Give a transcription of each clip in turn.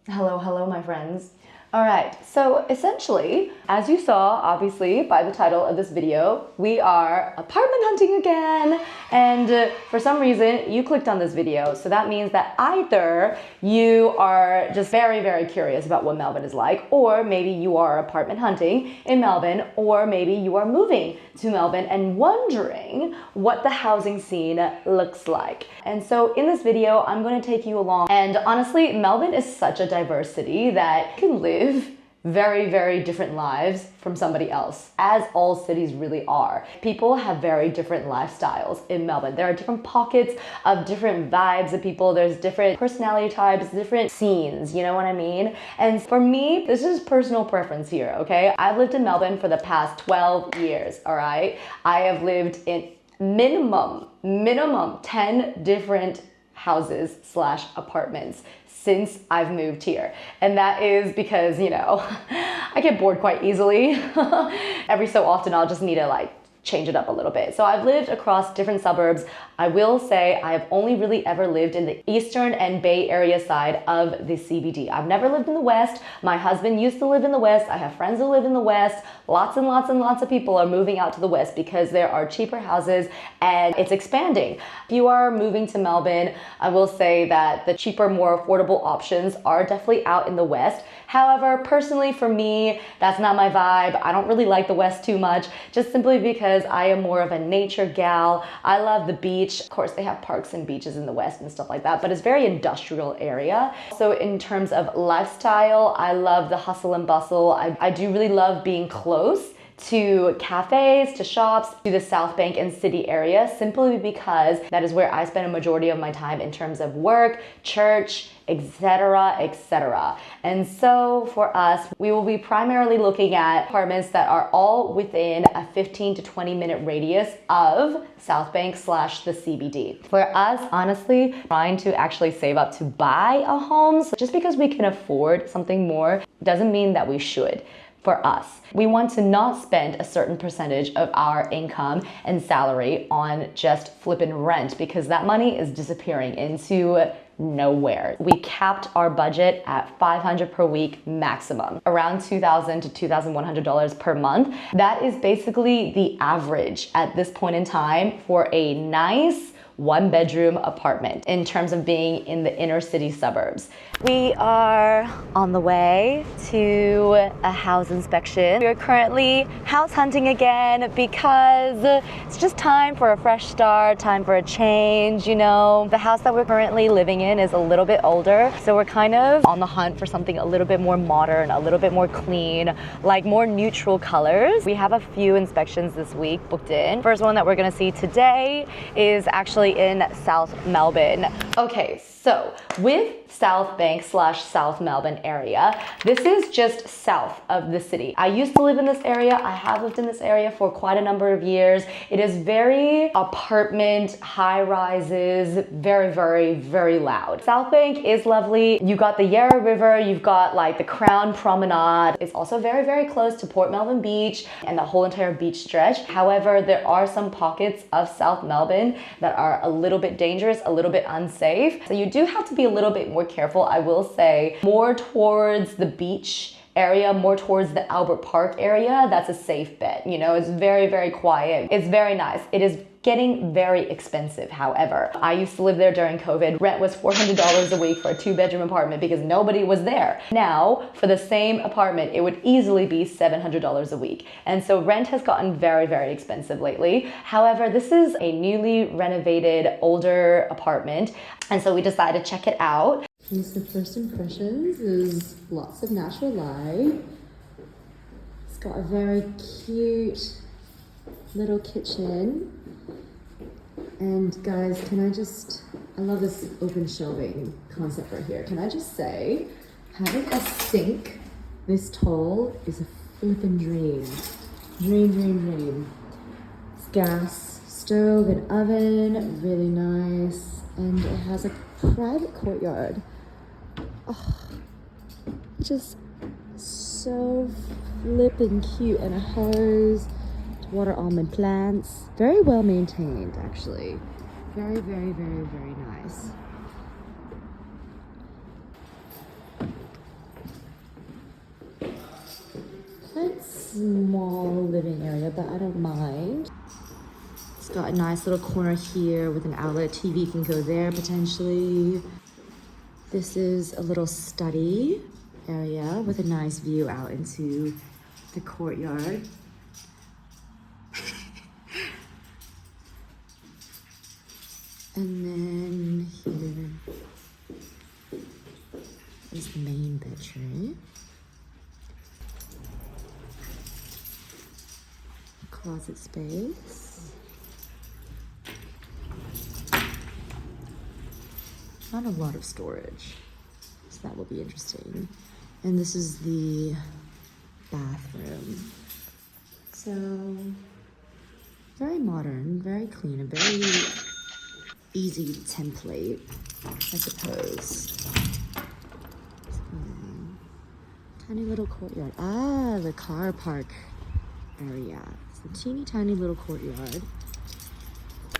Hello, my friends. All right, so essentially, as you saw, obviously, by the title of this video, we are apartment hunting again. And for some reason, you clicked on this video. So that means that either you are just very curious about what Melbourne is like, or maybe you are apartment hunting in Melbourne, or maybe you are moving to Melbourne and wondering what the housing scene looks like. And so in this video, I'm going to take you along. And honestly, Melbourne is such a diverse city that you can live very different lives from somebody else, as all cities really are. People have very different lifestyles in Melbourne. There are different pockets of different vibes of people. There's different personality types, different scenes, you know what I mean? And for me, this is personal preference here, okay? I've lived in Melbourne for the past 12 years, all right? I have lived in minimum 10 different houses / apartments since I've moved here. And that is because, you know, I get bored quite easily. Every so often I'll just need to change it up a little bit. So I've lived across different suburbs. I will say I've only really ever lived in the eastern and Bay Area side of the CBD. I've never lived in the West. My husband used to live in the West. I have friends who live in the West. Lots of people are moving out to the West because there are cheaper houses and it's expanding. If you are moving to Melbourne, I will say that the cheaper, more affordable options are definitely out in the West. However, personally for me, that's not my vibe. I don't really like the West too much, just simply because I am more of a nature gal. I love the beach. Of course, they have parks and beaches in the West and stuff like that, but it's very industrial area. So in terms of lifestyle, I love the hustle and bustle. I do really love being close to cafes, to shops, to the Southbank and city area, simply because that is where I spend a majority of my time in terms of work, church, etc. And so for us, we will be primarily looking at apartments that are all within a 15 to 20 minute radius of Southbank / the CBD. For us, honestly, trying to actually save up to buy a home, so just because we can afford something more doesn't mean that we should. For us, we want to not spend a certain percentage of our income and salary on just flipping rent, because that money is disappearing into nowhere. We capped our budget at $500 per week maximum, around $2,000 to $2,100 per month. That is basically the average at this point in time for a nice one-bedroom apartment in terms of being in the inner city suburbs. We are on the way to a house inspection. We are currently house hunting again because it's just time for a fresh start, time for a change, you know. The house that we're currently living in is a little bit older, so we're kind of on the hunt for something a little bit more modern, a little bit more clean, like more neutral colors. We have a few inspections this week booked in. First one that we're gonna see today is actually in South Melbourne. Okay, so with Southbank / South Melbourne area, this is just south of the city. I used to live in this area. I have lived in this area for quite a number of years. It is very apartment, high rises, very loud. Southbank is lovely. You got the Yarra River, you've got like the Crown Promenade. It's also very close to Port Melbourne Beach and the whole entire beach stretch. However, there are some pockets of South Melbourne that are a little bit dangerous, a little bit unsafe. So you do have to be a little bit more careful, I will say. More towards the beach area, more towards the Albert Park area, that's a safe bet. You know, it's very quiet. It's very nice. It is getting very expensive, however. I used to live there during COVID. Rent was $400 a week for a 2-bedroom apartment because nobody was there. Now, for the same apartment, it would easily be $700 a week. And so rent has gotten very expensive lately. However, this is a newly renovated, older apartment. And so we decided to check it out. Here's the first impressions, is lots of natural light. It's got a very cute little kitchen. And guys, I love this open shelving concept right here. Can I just say, having a sink this tall is a flippin' dream. Dream. It's gas, stove and oven, really nice. And it has a private courtyard. Oh, just so flippin' cute. And a hose to water almond plants. Very well maintained, actually. Very nice. small living area, but I don't mind. It's got a nice little corner here with an outlet. TV can go there potentially. This is a little study area with a nice view out into the courtyard. And then here is the main bedroom. Closet space. Not a lot of storage, so that will be interesting. And this is the bathroom. So, very modern, very clean, a very easy template, I suppose. Tiny little courtyard. Ah, the car park area. It's a teeny tiny little courtyard.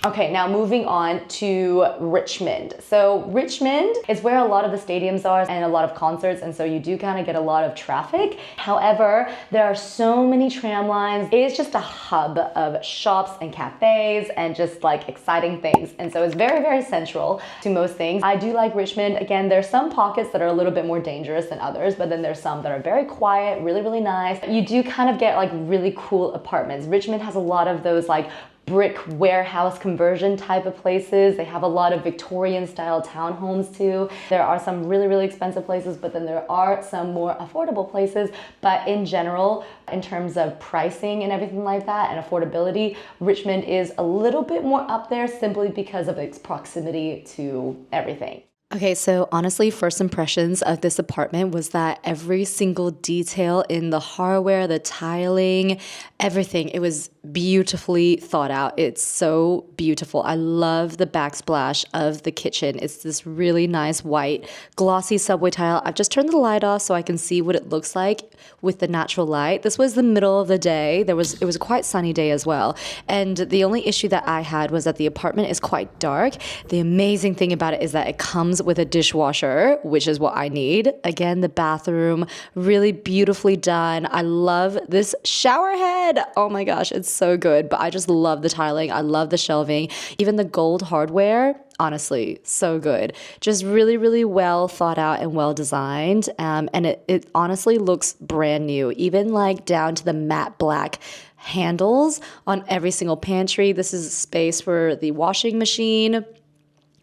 Okay, now moving on to Richmond. So Richmond is where a lot of the stadiums are and a lot of concerts, and so you do kind of get a lot of traffic. However, there are so many tram lines. It is just a hub of shops and cafes and just like exciting things. And so it's very, very central to most things. I do like Richmond. Again, there's some pockets that are a little bit more dangerous than others, but then there's some that are very quiet, really, really nice. You do kind of get like really cool apartments. Richmond has a lot of those like brick warehouse conversion type of places. They have a lot of Victorian style townhomes too. There are some really, really expensive places, but then there are some more affordable places. But in general, in terms of pricing and everything like that and affordability, Richmond is a little bit more up there simply because of its proximity to everything. Okay, so honestly, first impressions of this apartment was that every single detail in the hardware, the tiling, everything, it was beautifully thought out. It's so beautiful. I love the backsplash of the kitchen. It's this really nice white glossy subway tile. I've just turned the light off so I can see what it looks like with the natural light. This was the middle of the day. It was a quite sunny day as well. And the only issue that I had was that the apartment is quite dark. The amazing thing about it is that it comes with a dishwasher, which is what I need. Again, the bathroom, really beautifully done. I love this shower head. Oh my gosh, it's so good. But I just love the tiling. I love the shelving. Even the gold hardware, honestly, so good. Just really, really well thought out and well designed. And it honestly looks brand new, even like down to the matte black handles on every single pantry. This is space for the washing machine.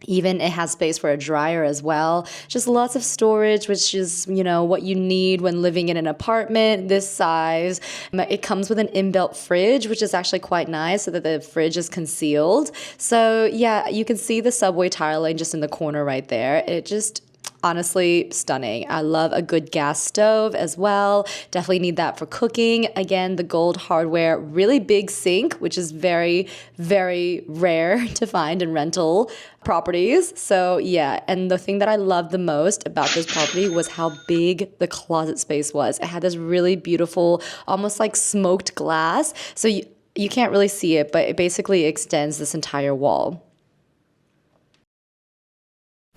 Even it has space for a dryer as well. Just lots of storage, which is, you know, what you need when living in an apartment this size. It comes with an inbuilt fridge, which is actually quite nice so that the fridge is concealed. So yeah, you can see the subway tiling just in the corner right there. It just honestly stunning. I love a good gas stove as well. Definitely need that for cooking. Again, the gold hardware, really big sink, which is very, very rare to find in rental properties. So yeah, and the thing that I loved the most about this property was how big the closet space was. It had this really beautiful, almost like smoked glass. So you can't really see it, but it basically extends this entire wall.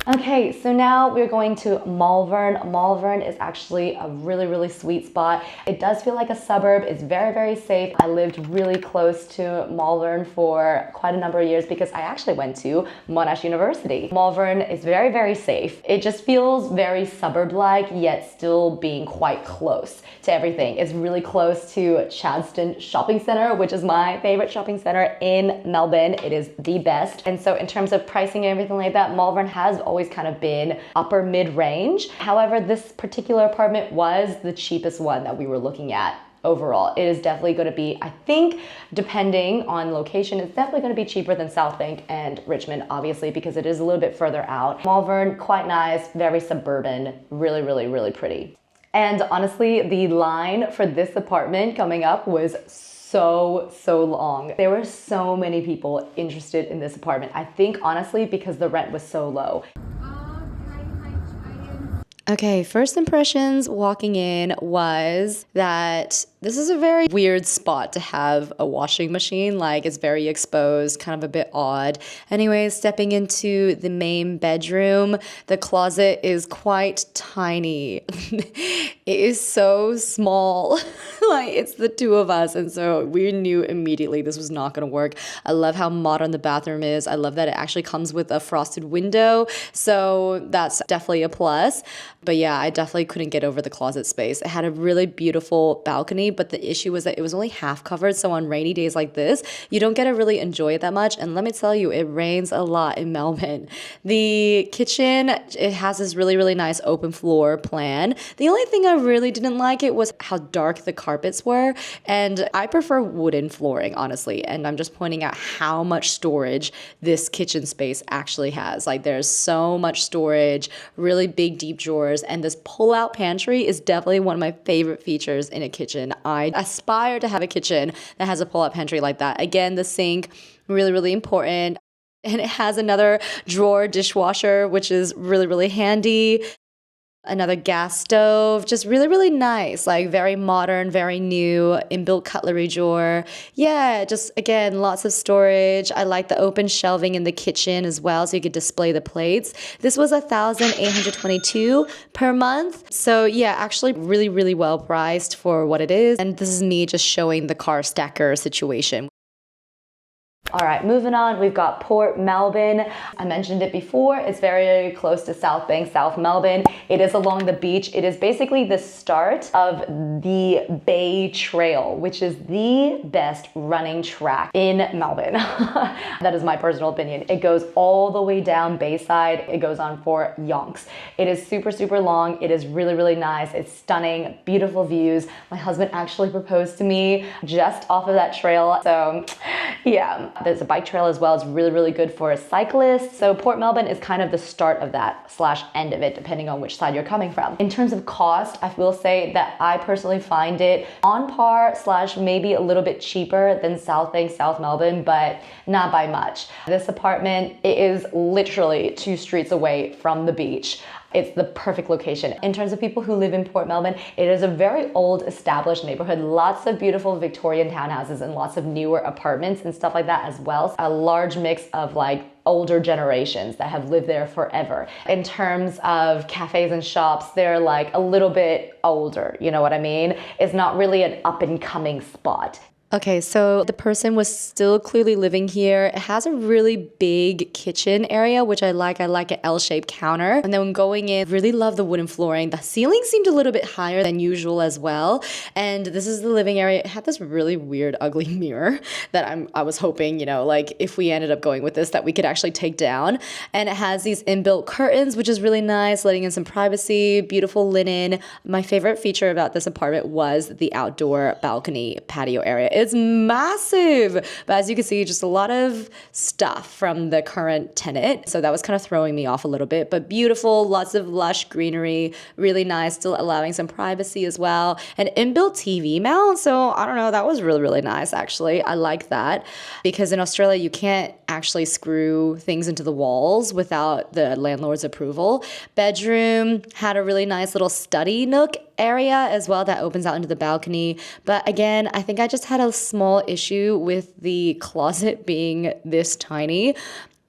Okay, so now we're going to Malvern. Malvern is actually a really, really sweet spot. It does feel like a suburb. It's very, very safe. I lived really close to Malvern for quite a number of years because I actually went to Monash University. Malvern is very, very safe. It just feels very suburb-like, yet still being quite close to everything. It's really close to Chadstone Shopping Center, which is my favorite shopping center in Melbourne. It is the best. And so in terms of pricing and everything like that, Malvern has always kind of been upper mid-range. However, this particular apartment was the cheapest one that we were looking at overall. It is definitely going to be, I think, depending on location, it's definitely going to be cheaper than Southbank and Richmond, obviously, because it is a little bit further out. Malvern, quite nice, very suburban, really, really, really pretty. And honestly, the line for this apartment coming up was so long. There were so many people interested in this apartment. I think honestly because the rent was so low. Okay, first impressions walking in was that This is a very weird spot to have a washing machine. Like, it's very exposed, kind of a bit odd. Anyways, stepping into the main bedroom, the closet is quite tiny. It is so small. Like, it's the two of us. And so we knew immediately this was not going to work. I love how modern the bathroom is. I love that it actually comes with a frosted window. So that's definitely a plus. But yeah, I definitely couldn't get over the closet space. It had a really beautiful balcony, but the issue was that it was only half covered. So on rainy days like this, you don't get to really enjoy it that much. And let me tell you, it rains a lot in Melbourne. The kitchen, it has this really, really nice open floor plan. The only thing I really didn't like it was how dark the carpets were. And I prefer wooden flooring, honestly. And I'm just pointing out how much storage this kitchen space actually has. Like, there's so much storage, really big, deep drawers. And this pull-out pantry is definitely one of my favorite features in a kitchen. I aspire to have a kitchen that has a pull-out pantry like that. Again, the sink, really, really important. And it has another drawer dishwasher, which is really, really handy. Another gas stove, just really, really nice, like very modern, very new, inbuilt cutlery drawer. Yeah, just again, lots of storage. I like the open shelving in the kitchen as well, so you could display the plates. This was $1,822 per month. So yeah, actually really, really well priced for what it is. And this is me just showing the car stacker situation. All right, moving on, we've got Port Melbourne. I mentioned it before, it's very close to Southbank, South Melbourne. It is along the beach. It is basically the start of the Bay Trail, which is the best running track in Melbourne. That is my personal opinion. It goes all the way down Bayside. It goes on for yonks. It is super, super long. It is really, really nice. It's stunning, beautiful views. My husband actually proposed to me just off of that trail. So yeah. There's a bike trail as well. It's really, really good for cyclists. So Port Melbourne is kind of the start of that / end of it, depending on which side you're coming from. In terms of cost, I will say that I personally find it on par / maybe a little bit cheaper than Southbank, South Melbourne, but not by much. This apartment, it is literally 2 streets away from the beach. It's the perfect location. In terms of people who live in Port Melbourne, it is a very old established neighborhood. Lots of beautiful Victorian townhouses and lots of newer apartments and stuff like that as well. A large mix of like older generations that have lived there forever. In terms of cafes and shops, they're like a little bit older, you know what I mean? It's not really an up and coming spot. Okay, so the person was still clearly living here. It has a really big kitchen area, which I like. I like an L-shaped counter. And then when going in, really love the wooden flooring. The ceiling seemed a little bit higher than usual as well. And this is the living area. It had this really weird, ugly mirror that I was hoping, you know, like if we ended up going with this, that we could actually take down. And it has these inbuilt curtains, which is really nice, letting in some privacy, beautiful linen. My favorite feature about this apartment was the outdoor balcony patio area. It's massive, but as you can see, just a lot of stuff from the current tenant. So that was kind of throwing me off a little bit, but beautiful, lots of lush greenery, really nice, still allowing some privacy as well. An inbuilt TV mount. So I don't know, that was really, really nice actually. I like that because in Australia, you can't actually screw things into the walls without the landlord's approval. Bedroom had a really nice little study nook area as well that opens out into the balcony. But again, I think I just had a small issue with the closet being this tiny.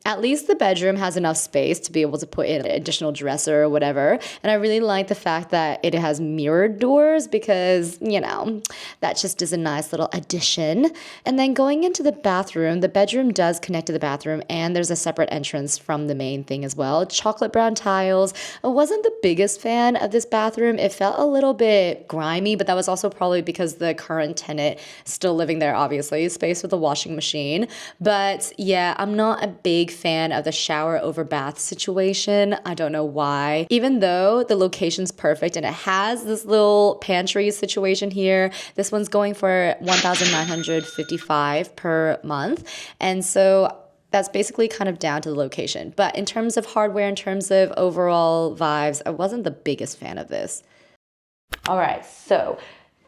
At least the bedroom has enough space to be able to put in an additional dresser or whatever. And I really like the fact that it has mirrored doors because, you know, that just is a nice little addition. And then going into the bathroom, the bedroom does connect to the bathroom and there's a separate entrance from the main thing as well. Chocolate brown tiles. I wasn't the biggest fan of this bathroom. It felt a little bit grimy, but that was also probably because the current tenant still living there, obviously, space with a washing machine. But yeah, I'm not a big fan of the shower over bath situation. I don't know why. Even though the location's perfect and it has this little pantry situation here, this one's going for $1,955 per month. And so that's basically kind of down to the location. But in terms of hardware, in terms of overall vibes, I wasn't the biggest fan of this. All right, so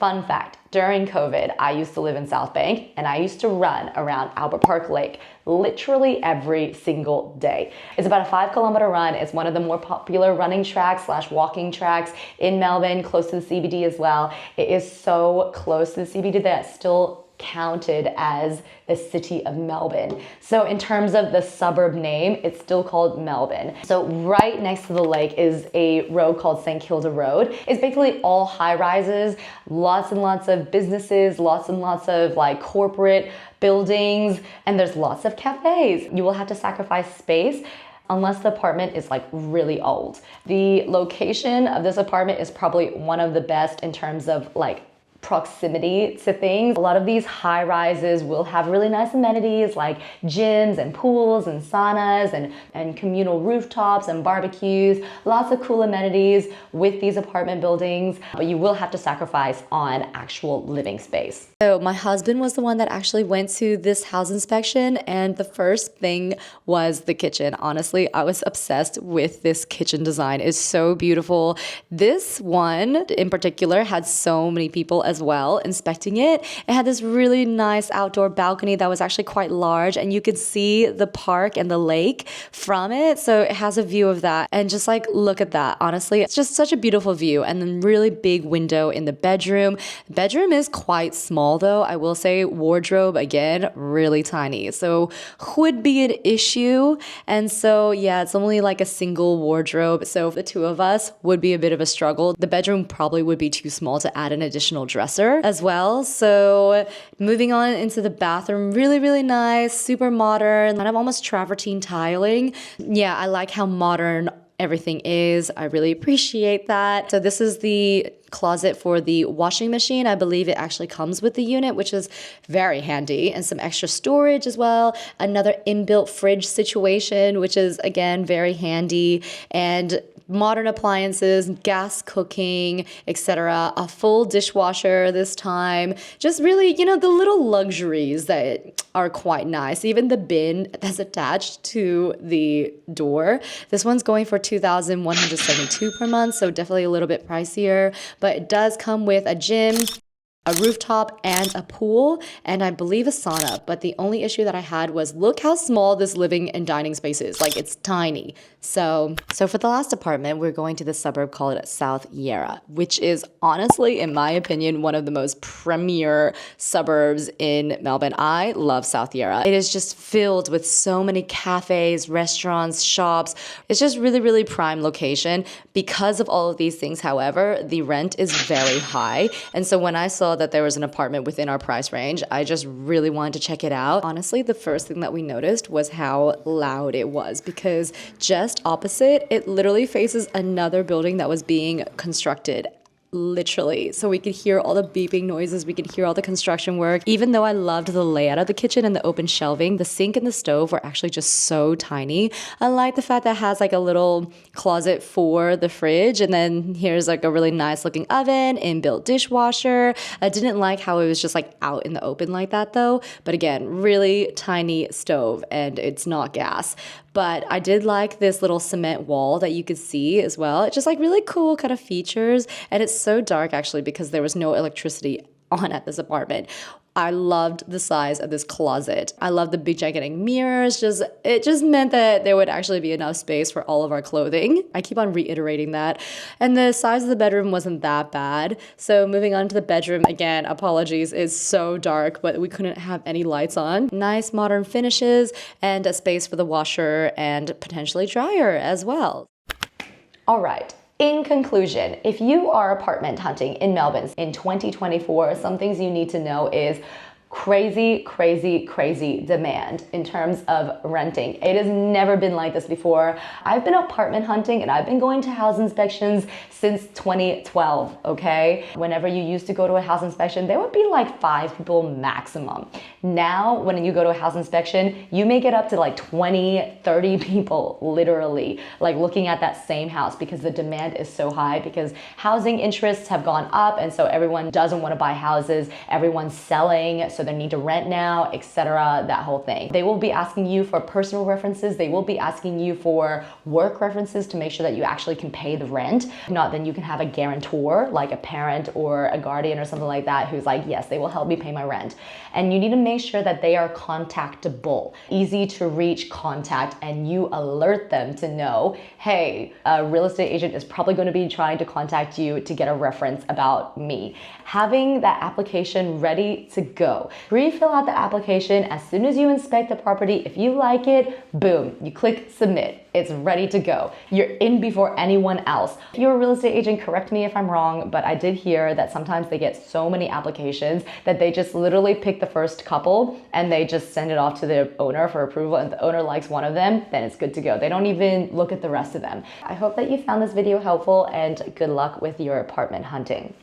Fun fact, during COVID, I used to live in Southbank and I used to run around Albert Park Lake literally every single day. It's about a 5-kilometer run. It's one of the more popular running tracks / walking tracks in Melbourne, close to the CBD as well. It is so close to the CBD that it's still counted as the city of Melbourne. So in terms of the suburb name, it's still called Melbourne. So right next to the lake is a road called St. Kilda Road. It's basically all high rises, lots and lots of businesses, lots and lots of like corporate buildings, and there's lots of cafes. You will have to sacrifice space unless the apartment is like really old. The location of this apartment is probably one of the best in terms of like proximity to things. A lot of these high rises will have really nice amenities like gyms and pools and saunas and communal rooftops and barbecues. Lots of cool amenities with these apartment buildings, but you will have to sacrifice on actual living space. So my husband was the one that actually went to this house inspection, and the first thing was the kitchen. Honestly, I was obsessed with this kitchen design. It's so beautiful. This one in particular had so many people as well inspecting it. It had this really nice outdoor balcony that was actually quite large, and you could see the park and the lake from it. So it has a view of that, and just like look at that. Honestly, it's just such a beautiful view, and then really big window in the bedroom. The bedroom is quite small though. I will say wardrobe again, really tiny. So would be an issue. And so yeah, it's only like a single wardrobe. So the two of us would be a bit of a struggle. The bedroom probably would be too small to add an additional dresser as well. So moving on into the bathroom, really, really nice, super modern, kind of almost travertine tiling. Yeah, I like how modern everything is. I really appreciate that. So this is the closet for the washing machine. I believe it actually comes with the unit, which is very handy, and some extra storage as well. Another inbuilt fridge situation, which is again very handy, and modern appliances, gas cooking, etc. A full dishwasher this time. Just really, you know, the little luxuries that are quite nice. Even the bin that's attached to the door. This one's going for $2,172 per month, so definitely a little bit pricier, but it does come with a gym, a rooftop, and a pool, and I believe a sauna. But the only issue that I had was look how small this living and dining space is. Like, it's tiny. So for the last apartment, we're going to the suburb called South Yarra, which is honestly, in my opinion, one of the most premier suburbs in Melbourne. I love South Yarra. It is just filled with so many cafes, restaurants, shops. It's just really, really prime location. Because of all of these things, however, the rent is very high. And so when I saw that there was an apartment within our price range, I just really wanted to check it out. Honestly, the first thing that we noticed was how loud it was, because just opposite, it literally faces another building that was being constructed. Literally. So we could hear all the beeping noises, we could hear all the construction work. Even though I loved the layout of the kitchen and the open shelving, the sink and the stove were actually just so tiny. I like the fact that it has like a little closet for the fridge, and then here's like a really nice looking oven, inbuilt dishwasher. I didn't like how it was just like out in the open like that though. But again, really tiny stove, and it's not gas. But I did like this little cement wall that you could see as well. It's just like really cool kind of features. And it's so dark actually because there was no electricity on at this apartment. I loved the size of this closet. I love the big gigantic mirrors. It just meant that there would actually be enough space for all of our clothing. I keep on reiterating that. And the size of the bedroom wasn't that bad. So moving on to the bedroom, again, apologies, it's so dark, but we couldn't have any lights on. Nice modern finishes and a space for the washer and potentially dryer as well. All right. In conclusion, if you are apartment hunting in Melbourne in 2024, some things you need to know is crazy, crazy, crazy demand in terms of renting. It has never been like this before. I've been apartment hunting and I've been going to house inspections since 2012, okay? Whenever you used to go to a house inspection, there would be like 5 people maximum. Now, when you go to a house inspection, you may get up to like 20, 30 people, literally, like looking at that same house because the demand is so high, because housing interests have gone up, and so everyone doesn't want to buy houses. Everyone's selling, so so they need to rent now, etc., that whole thing. They will be asking you for personal references. They will be asking you for work references to make sure that you actually can pay the rent. If not, then you can have a guarantor, like a parent or a guardian or something like that, who's like, yes, they will help me pay my rent. And you need to make sure that they are contactable, easy to reach contact, and you alert them to know, hey, a real estate agent is probably going to be trying to contact you to get a reference about me. Having that application ready to go. Pre-fill out the application as soon as you inspect the property. If you like it, boom, you click submit. It's ready to go. You're in before anyone else. If you're a real estate agent, correct me if I'm wrong, but I did hear that sometimes they get so many applications that they just literally pick the first couple and they just send it off to the owner for approval, and if the owner likes one of them, then it's good to go. They don't even look at the rest of them. I hope that you found this video helpful, and good luck with your apartment hunting.